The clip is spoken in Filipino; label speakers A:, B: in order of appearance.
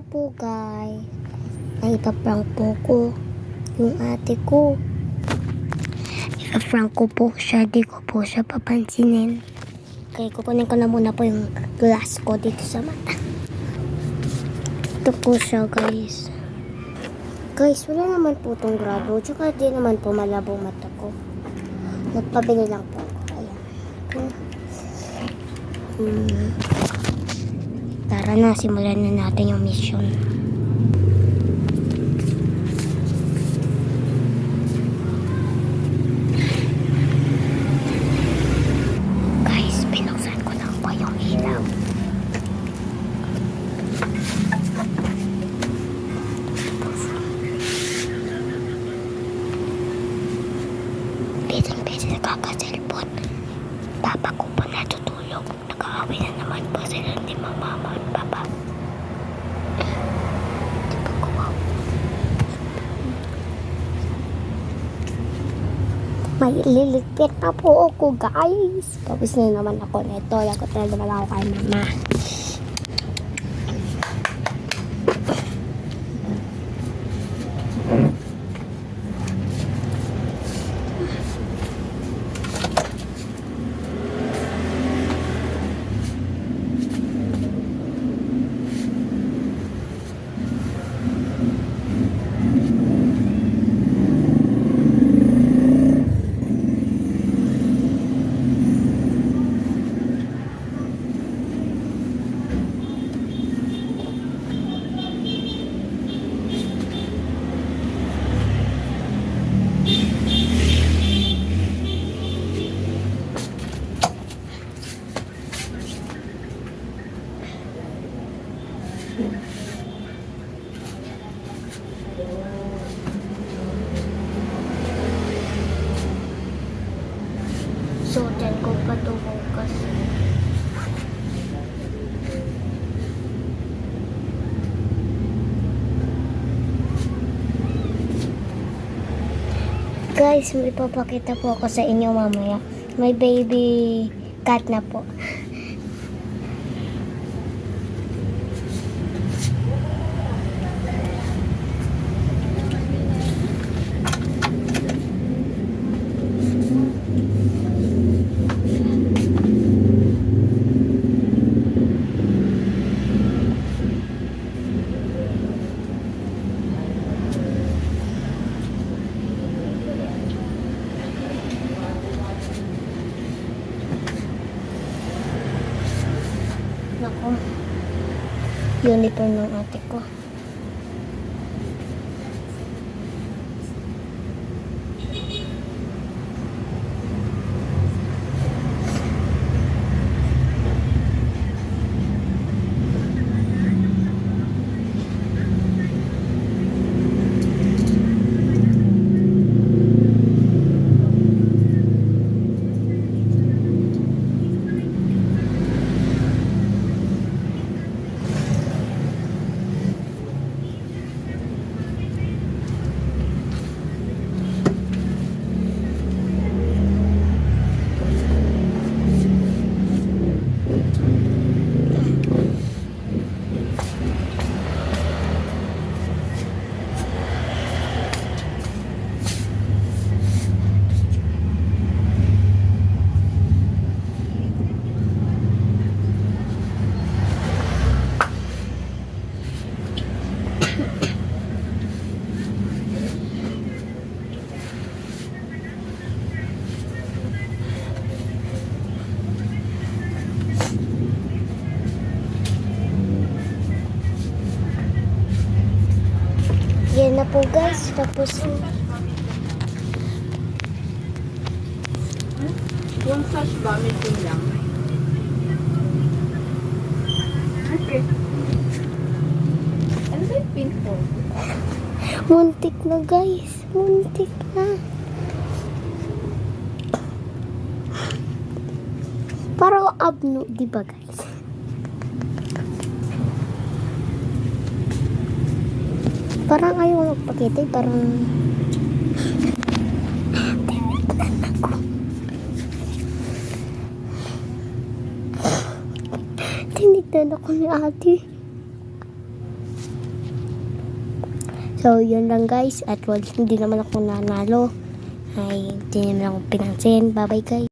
A: ko po guys. Naipaprank po ko yung ate ko. Ipaprank ko po siya. Di ko po siya papansinin. Okay, kukunin ko na muna po yung glass ko dito sa mata. Ito po siya guys. Guys, wala naman po itong grabo. Tsaka di naman po malabo mata ko. Nagpabili lang po ako. Ayan. Tara na, simulan na natin yung mission. Guys, binuksan ko lang po yung ilaw. Busy nakaka-cellphone. Papa ko po natutulog. Nag-aaway na naman po sila ni mama at papa. May liligpit pa po ako guys. Tapos na naman ako nito. Lagot na naman ako kay mama. So, dyan ko patubukas. Guys, may papakita po ako sa inyo mamaya. May baby cat na po. Nako, uniform ng ate ko. Yan na po guys, tapos
B: Yung sash ba, may lang. Okay. Ano ba yung pin ko?
A: muntik na guys, muntik na. Parang abno, di ba guys? Parang ayaw magpakita, parang tinignan ako ni ate. So, yun lang guys. At once hindi naman ako nanalo, ay hindi naman ako pinansin. Bye-bye guys.